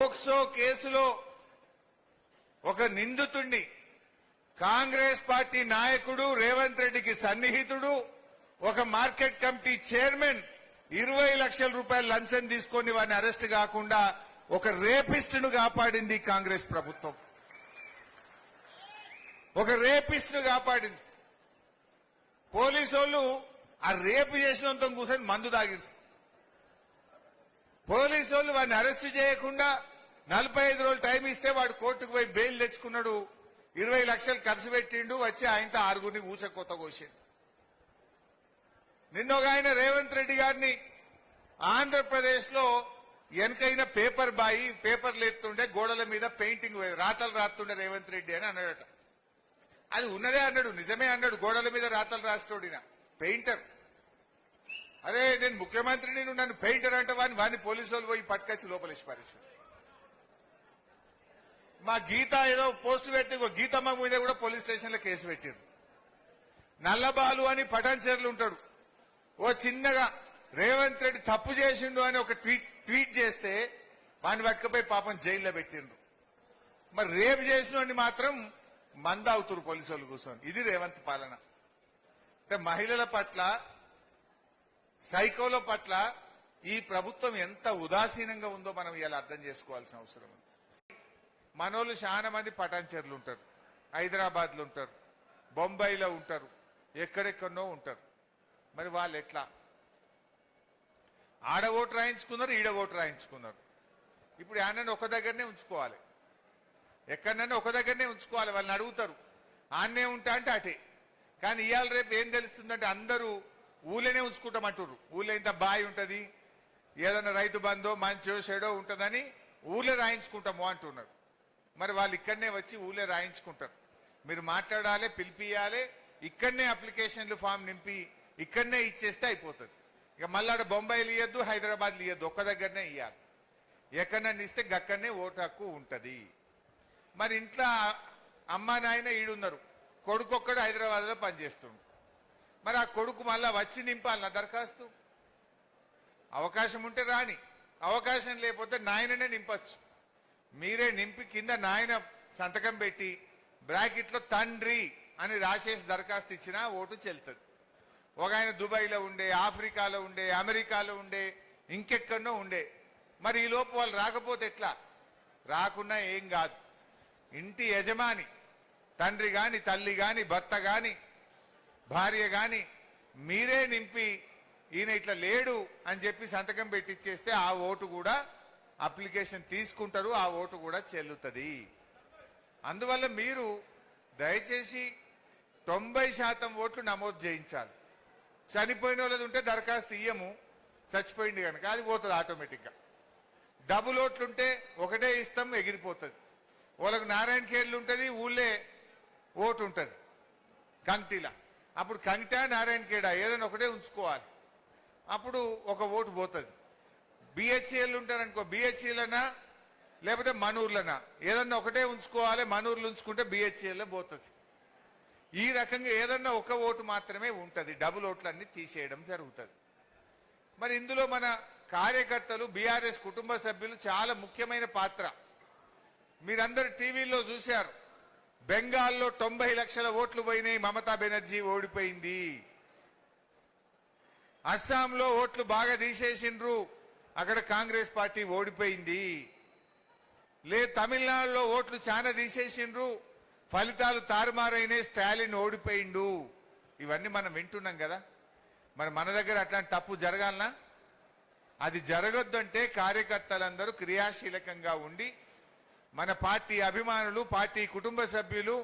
POCSO కేసులో ఒక నిందితుడిని కాంగ్రెస్ పార్టీ నాయకుడు రేవంత్ రెడ్డికి సన్నిహితుడు ఒక మార్కెట్ కమిటీ చైర్మన్ 20 లక్షల రూపాయలు లంచం తీసుకొని వారిని అరెస్ట్ కాకుండా ఒక రేపిస్టును కాపాడింది కాంగ్రెస్ ప్రభుత్వం. ఒక రేపిస్టును కాపాడింది. పోలీసు వాళ్ళు ఆ రేపు చేసినంత కూర్చొని మందు తాగింది. పోలీసు వాళ్ళు వాడిని అరెస్ట్ చేయకుండా 45 రోజులు టైం ఇస్తే వాడు కోర్టుకు పోయి బెయిల్ తెచ్చుకున్నాడు. 20 లక్షలు ఖర్చు పెట్టిండు. వచ్చి ఆయనతో 6గురిని ఊచకొత్త కోసిండు. నిన్న ఒక ఆయన రేవంత్ రెడ్డి గారిని ఆంధ్రప్రదేశ్ లో వెనకైన పేపర్ బాయి పేపర్లు ఎత్తుండే గోడల మీద పెయింటింగ్ రాతలు రాస్తుండే రేవంత్ రెడ్డి అని అన్నాడట. అది ఉన్నదే అన్నాడు, నిజమే అన్నాడు. గోడల మీద రాతలు రాస్తోడిన పెయింటర్. అరే నేను ముఖ్యమంత్రిని, నన్ను పెయింటర్ అంటే వాడిని పోలీసు వాళ్ళు పోయి పట్టుకొచ్చి లోపలేసి పారేశారు. మా గీత ఏదో పోస్ట్ పెట్టి గీతమ్మ మీద కూడా పోలీస్ స్టేషన్ లో కేసు పెట్టారు. నల్లబాలు అని పటాన్చేర్లు ఉంటాడు. ఓ చిన్నగా రేవంత్ రెడ్డి తప్పు చేసిండు అని ఒక ట్వీట్ చేస్తే వాడిని పట్టుకపోయి పాపం జైల్లో పెట్టిండ్రు. మరి రేపు చేసిన మాత్రం మందావుతురు పోలీసు వాళ్ళు కూర్చొని. ఇది రేవంత్ పాలన. అంటే మహిళల పట్ల, సైకోల పట్ల ఈ ప్రభుత్వం ఎంత ఉదాసీనంగా ఉందో మనం ఇలా అర్థం చేసుకోవాల్సిన అవసరం ఉంది. మనోళ్ళు చాలా మంది పటాన్చెర్లు ఉంటారు, హైదరాబాద్ లో ఉంటారు, బొంబాయిలో ఉంటారు, ఎక్కడెక్కడనో ఉంటారు. మరి వాళ్ళు ఎట్లా ఆడ ఓటు రాయించుకున్నారు, ఈడ ఓటు రాయించుకున్నారు. ఇప్పుడు ఆయనని ఒక దగ్గరనే ఉంచుకోవాలి, ఎక్కడన్నా ఒక దగ్గరనే ఉంచుకోవాలి. వాళ్ళని అడుగుతారు ఆన్నే ఉంటా అంటే అటే. కానీ ఇవాళ రేపు ఏం తెలుస్తుందంటే అందరూ ఊళ్ళోనే ఉంచుకుంటామంటారు. ఊళ్ళో ఇంత బాయి ఉంటది, ఏదన్నా రైతు బంధో మంచో చెడో ఉంటుందని ఊళ్ళో రాయించుకుంటాము అంటున్నారు. మరి వాళ్ళు ఇక్కడనే వచ్చి ఊళ్ళో రాయించుకుంటారు. మీరు మాట్లాడాలి, పిలిపియాలి, ఇక్కడనే అప్లికేషన్లు ఫామ్ నింపి ఇక్కడనే ఇచ్చేస్తే అయిపోతుంది. ఇక మళ్ళీ బొంబాయిలు ఇయ్యద్దు, హైదరాబాద్లు ఇయ్యద్దు, ఒక్క దగ్గరనే ఇయ్యాలి. ఎక్కడన్నా ఇస్తే గక్కడనే ఓటు హక్కు ఉంటది. మరి ఇంట్లో అమ్మా నాయన ఈడున్నారు, కొడుకు ఒక్కడు హైదరాబాద్ లో పనిచేస్తుండు. మరి ఆ కొడుకు మళ్ళా వచ్చి నింపాలి నా దరఖాస్తు. అవకాశం ఉంటే రాని, అవకాశం లేకపోతే నాయననే నింపచ్చు. మీరే నింపి కింద నాయన సంతకం పెట్టి బ్రాకెట్ లో తండ్రి అని రాసేసి దరఖాస్తు ఇచ్చినా ఓటు చెల్లుతుంది. ఒక ఆయన దుబాయ్లో ఉండే, ఆఫ్రికాలో ఉండే, అమెరికాలో ఉండే, ఇంకెక్కడనో ఉండే. మరి ఈ లోపు వాళ్ళు రాకపోతే ఎట్లా? రాకున్నా ఏం కాదు. ఇంటి యజమాని తండ్రి గాని, తల్లి గాని, భర్త గాని, భార్య గాని మీరే నింపి ఈయన ఇట్లా లేడు అని చెప్పి సంతకం పెట్టిచ్చేస్తే ఆ ఓటు కూడా అప్లికేషన్ తీసుకుంటారు, ఆ ఓటు కూడా చెల్లుతుంది. అందువల్ల మీరు దయచేసి 90% ఓట్లు నమోదు చేయించాలి. చనిపోయిన వాళ్ళది ఉంటే దరఖాస్తు ఇయ్యము, చచ్చిపోయింది కనుక అది పోతుంది ఆటోమేటిక్గా. డబుల్ ఓట్లుంటే ఒకటే ఇస్తాం, ఎగిరిపోతుంది. వాళ్ళకు నారాయణ ఖేడ్లు ఉంటుంది, ఊళ్ళే ఓటు ఉంటుంది కంక్టీలా. అప్పుడు కంక్టా నారాయణ ఖేడా ఏదైనా ఒకటే ఉంచుకోవాలి. అప్పుడు ఒక ఓటు పోతుంది. బిహెచ్ఎల్ ఉంటారనుకో, బిహెచ్ఎలనా లేకపోతే మనూర్లనా ఏదన్నా ఒకటే ఉంచుకోవాలి. మనూర్లు ఉంచుకుంటే బిహెచ్ఎల్లో పోతుంది. ఈ రకంగా ఏదన్నా ఒక ఓటు మాత్రమే ఉంటుంది. డబుల్ ఓట్లన్నీ తీసేయడం జరుగుతుంది. మరి ఇందులో మన కార్యకర్తలు, బీఆర్ఎస్ కుటుంబ సభ్యులు చాలా ముఖ్యమైన పాత్ర. మీరందరూ టీవీలో చూశారు. బెంగాల్లో 90 లక్షల ఓట్లు పోయినాయి, మమతా బెనర్జీ ఓడిపోయింది. అస్సాంలో ఓట్లు బాగా తీసేసిండ్రు, అక్కడ కాంగ్రెస్ పార్టీ ఓడిపోయింది. తమిళనాడులో ఓట్లు చాలా తీసేసిండ్రు, ఫలితాలు తారుమారైనాయి, స్టాలిన్ ఓడిపోయిండు. ఇవన్నీ మనం వింటున్నాం కదా. మరి మన దగ్గర అట్లాంటి తప్పు జరగాలనా? అది జరగొద్దంటే కార్యకర్తలందరూ క్రియాశీలకంగా ఉండి మన పార్టీ అభిమానులు, పార్టీ కుటుంబ సభ్యులు,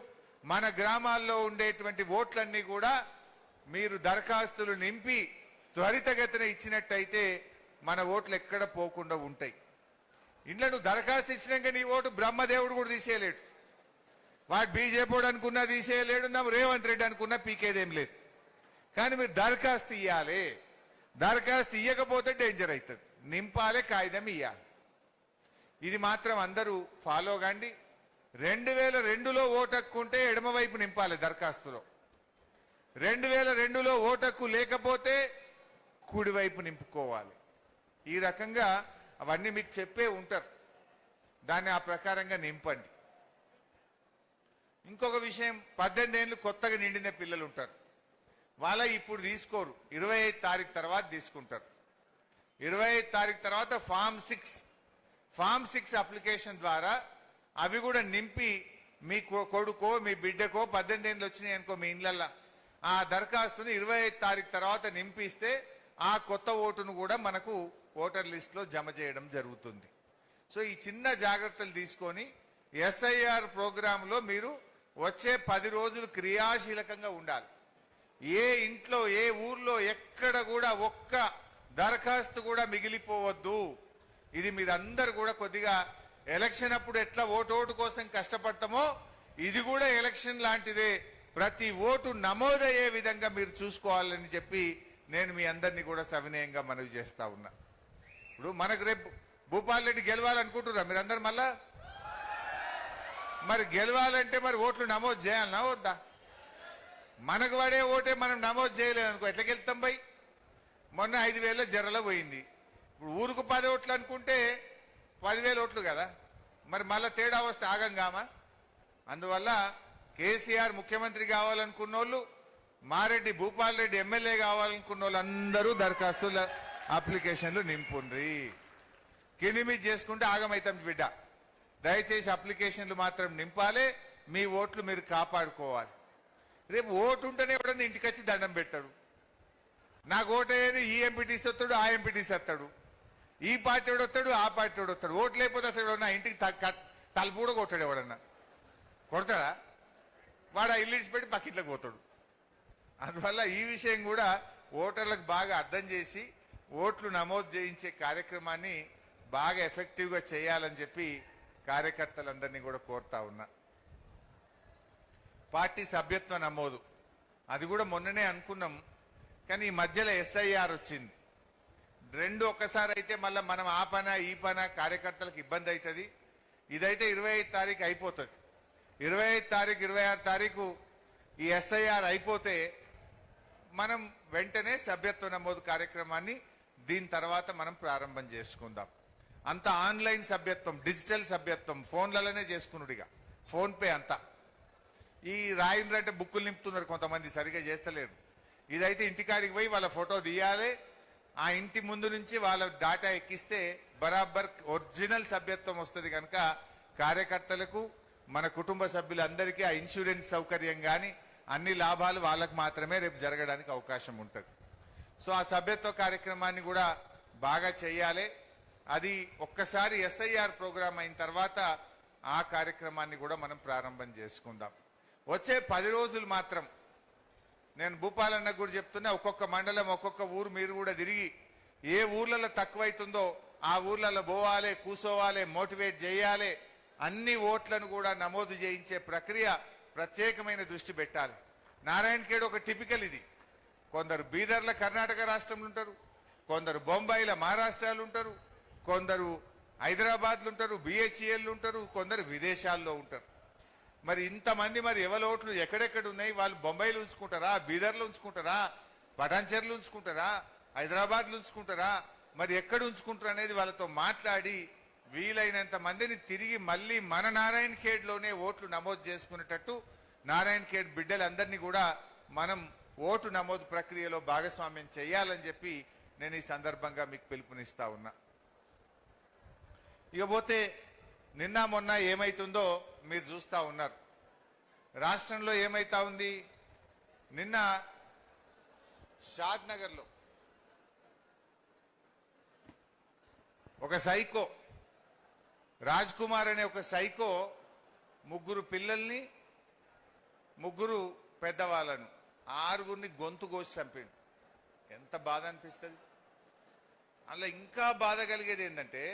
మన గ్రామాల్లో ఉండేటువంటి ఓట్లన్నీ కూడా మీరు దరఖాస్తులు నింపి త్వరితగతిన ఇచ్చినట్టయితే మన ఓట్లు ఎక్కడ పోకుండా ఉంటాయి. ఇంట్లో నువ్వు దరఖాస్తు ఇచ్చినాక నీ ఓటు బ్రహ్మదేవుడు కూడా తీసేయలేడు. వాడు బీజేపీ అనుకున్నా తీసేయలేడు, నా రేవంత్ రెడ్డి అనుకున్నా పీకేదేం లేదు. కానీ మీరు దరఖాస్తు ఇవ్వాలి. దరఖాస్తు ఇవ్వకపోతే డేంజర్ అవుతుంది. నింపాలే, కాగితం ఇవ్వాలి. ఇది మాత్రం అందరూ ఫాలో కాండి. 2002లో ఓటు హక్కు ఉంటే ఎడమవైపు నింపాలి దరఖాస్తులో. 2002లో ఓటు హక్కు లేకపోతే కుడివైపు నింపుకోవాలి. ఈ రకంగా అవన్నీ మీకు చెప్పే ఉంటారు. దాన్ని ఆ ప్రకారంగా నింపండి. ఇంకొక విషయం, 18 ఏళ్ళు కొత్తగా నిండిన పిల్లలు ఉంటారు, వాళ్ళ ఇప్పుడు తీసుకోరు, 25 తారీఖు తర్వాత తీసుకుంటారు. 25 తారీఖు తర్వాత ఫామ్ 6 అప్లికేషన్ ద్వారా అవి కూడా నింపి మీ కొడుకో మీ బిడ్డకో 18 ఏళ్ళు వచ్చినాయి అనుకో మీ ఇళ్ళల్లో ఆ దరఖాస్తుని 25 తారీఖు తర్వాత నింపిస్తే ఆ కొత్త ఓటును కూడా మనకు ఓటర్ లిస్ట్ లో జమ చేయడం జరుగుతుంది. సో ఈ చిన్న జాగ్రత్తలు తీసుకొని ఎస్ఐఆర్ ప్రోగ్రాంలో మీరు వచ్చే 10 రోజులు క్రియాశీలకంగా ఉండాలి. ఏ ఇంట్లో ఏ ఊర్లో ఎక్కడ కూడా ఒక్క దరఖాస్తు కూడా మిగిలిపోవద్దు. ఇది మీరందరూ కూడా కొద్దిగా ఎలక్షన్ అప్పుడు ఎట్లా ఓటు కోసం కష్టపడతామో ఇది కూడా ఎలక్షన్ లాంటిదే, ప్రతి ఓటు నమోదయ్యే విధంగా మీరు చూసుకోవాలని చెప్పి నేను మీ అందరినీ కూడా సవినయంగా మనవి చేస్తా ఉన్నా. ఇప్పుడు మనకు రేపు భూపాల్ రెడ్డి గెలవాలనుకుంటున్నారా మీరందరూ? మళ్ళా మరి గెలవాలంటే మరి ఓట్లు నమోదు చేయాలనా వద్దా? మనకు పడే ఓటే మనం నమోదు చేయలేదు అనుకో ఎట్లా గెలుస్తాం బై? మొన్న 5,000 జర్రలో పోయింది. ఇప్పుడు ఊరుకు 10 ఓట్లు అనుకుంటే 10,000 ఓట్లు కదా, మరి మళ్ళా తేడా వస్తే ఆగంగామా? అందువల్ల కేసీఆర్ ముఖ్యమంత్రి కావాలనుకున్నోళ్ళు, మారెడ్డి భూపాల్ రెడ్డి ఎమ్మెల్యే కావాలనుకున్న వాళ్ళు అందరూ దరఖాస్తుల అప్లికేషన్లు నింపుండ్రి. కింది చేసుకుంటే ఆగమైతాం బిడ్డ. దయచేసి అప్లికేషన్లు మాత్రం నింపాలి, మీ ఓట్లు మీరు కాపాడుకోవాలి. రేపు ఓటు ఉంటేనే ఎవడన్నా ఇంటికి వచ్చి దండం పెడతాడు, నాకు ఓటేది ఈ ఎంపీటీసీ వస్తాడు ఆ ఎంపీటీసీ వస్తాడు, ఈ పార్టీ వాడు వస్తాడు ఆ పార్టీ వాడు వస్తాడు, ఓట్లు లేకపోతే అసలు ఎవడన్నా ఇంటికి తలుపు కూడా కొట్టాడు. ఎవడన్నా కొడతాడా? వాడు ఆ ఇల్లు ఇచ్చిపెట్టి పక్కిట్లోకి పోతాడు. అందువల్ల ఈ విషయం కూడా ఓటర్లకు బాగా అర్థం చేసి ఓట్లు నమోదు చేయించే కార్యక్రమాన్ని బాగా ఎఫెక్టివ్గా చేయాలని చెప్పి కార్యకర్తలందరినీ కూడా కోరుతా ఉన్నా. పార్టీ సభ్యత్వ నమోదు అది కూడా మొన్ననే అనుకున్నాం, కానీ ఈ మధ్యలో ఎస్ఐఆర్ వచ్చింది. రెండు ఒక్కసారి అయితే మళ్ళీ మనం ఆ పన ఈ పన కార్యకర్తలకు ఇబ్బంది అవుతుంది. ఇదైతే 25 తారీఖు అయిపోతుంది. 25 తారీఖు 26 తారీఖు ఈ ఎస్ఐఆర్ అయిపోతే మనం వెంటనే సభ్యత్వ నమోదు కార్యక్రమాన్ని దీని తర్వాత మనం ప్రారంభం చేసుకుందాం. అంత ఆన్లైన్ సభ్యత్వం, డిజిటల్ సభ్యత్వం ఫోన్లలోనే చేసుకున్నాడుగా, ఫోన్ పే అంతా. ఈ రాయిండ్రంటే బుక్కులు నింపుతున్నారు కొంతమంది, సరిగా చేస్తలేరు. ఇదైతే ఇంటికాడికి పోయి వాళ్ళ ఫోటో తీయాలి, ఆ ఇంటి ముందు నుంచి వాళ్ళ డాటా ఎక్కిస్తే బరాబర్ ఒరిజినల్ సభ్యత్వం వస్తుంది. కనుక కార్యకర్తలకు మన కుటుంబ సభ్యులందరికీ ఆ ఇన్సూరెన్స్ సౌకర్యం కానీ అన్ని లాభాలు వాళ్ళకు మాత్రమే రేపు జరగడానికి అవకాశం ఉంటుంది. సో ఆ సభ్యత్వ కార్యక్రమాన్ని కూడా బాగా చేయాలి. అది ఒక్కసారి ఎస్ఐఆర్ ప్రోగ్రాం అయిన తర్వాత ఆ కార్యక్రమాన్ని కూడా మనం ప్రారంభం చేసుకుందాం. వచ్చే 10 రోజులు మాత్రం నేను భూపాలన్న కూడా చెప్తున్నా, ఒక్కొక్క మండలం ఒక్కొక్క ఊరు మీరు కూడా తిరిగి ఏ ఊర్లలో తక్కువైతుందో ఆ ఊర్లలో పోవాలి, కూసోవాలి, మోటివేట్ చేయాలి. అన్ని ఓట్లను కూడా నమోదు చేయించే ప్రక్రియ ప్రత్యేకమైన దృష్టి పెట్టాలి. నారాయణఖేడ్ ఒక టిపికల్ ఇది. కొందరు బీదర్ల కర్ణాటక రాష్ట్రంలో ఉంటారు, కొందరు బొంబాయిల మహారాష్ట్రాలు ఉంటారు, కొందరు హైదరాబాద్లు ఉంటారు, బిహెచ్ఎల్ ఉంటారు, కొందరు విదేశాల్లో ఉంటారు. మరి ఇంతమంది మరి ఎవరి ఓట్లు ఎక్కడెక్కడ ఉన్నాయి? వాళ్ళు బొంబాయిలో ఉంచుకుంటారా, బీదర్లో ఉంచుకుంటారా, పటాన్చెర్లు ఉంచుకుంటారా, హైదరాబాద్లో ఉంచుకుంటారా, మరి ఎక్కడ ఉంచుకుంటారు అనేది వాళ్ళతో మాట్లాడి వీలైనంత మందిని తిరిగి మళ్ళీ మన నారాయణఖేడ్లోనే ఓట్లు నమోదు చేసుకునేటట్టు నారాయణఖేడ్ బిడ్డలందరినీ కూడా మనం ఓటు నమోదు ప్రక్రియలో భాగస్వామ్యం చేయాలని చెప్పి నేను ఈ సందర్భంగా మీకు పిలుపునిస్తా ఉన్నా. ఇకపోతే నిన్న మొన్న ఏమైతుందో మీరు చూస్తా ఉన్నారు. రాష్ట్రంలో ఏమైతా ఉంది? నిన్న షాద్ నగర్లో ఒక సైకో రాజ్ కుమార్ అనే ఒక సైకో 3 పిల్లల్ని 3 పెద్దవాళ్ళను 6గురిని గొంతు కోసి చంపిండు. ఎంత బాధ అనిపిస్తుంది. అలా ఇంకా బాధ కలిగేది ఏంటంటే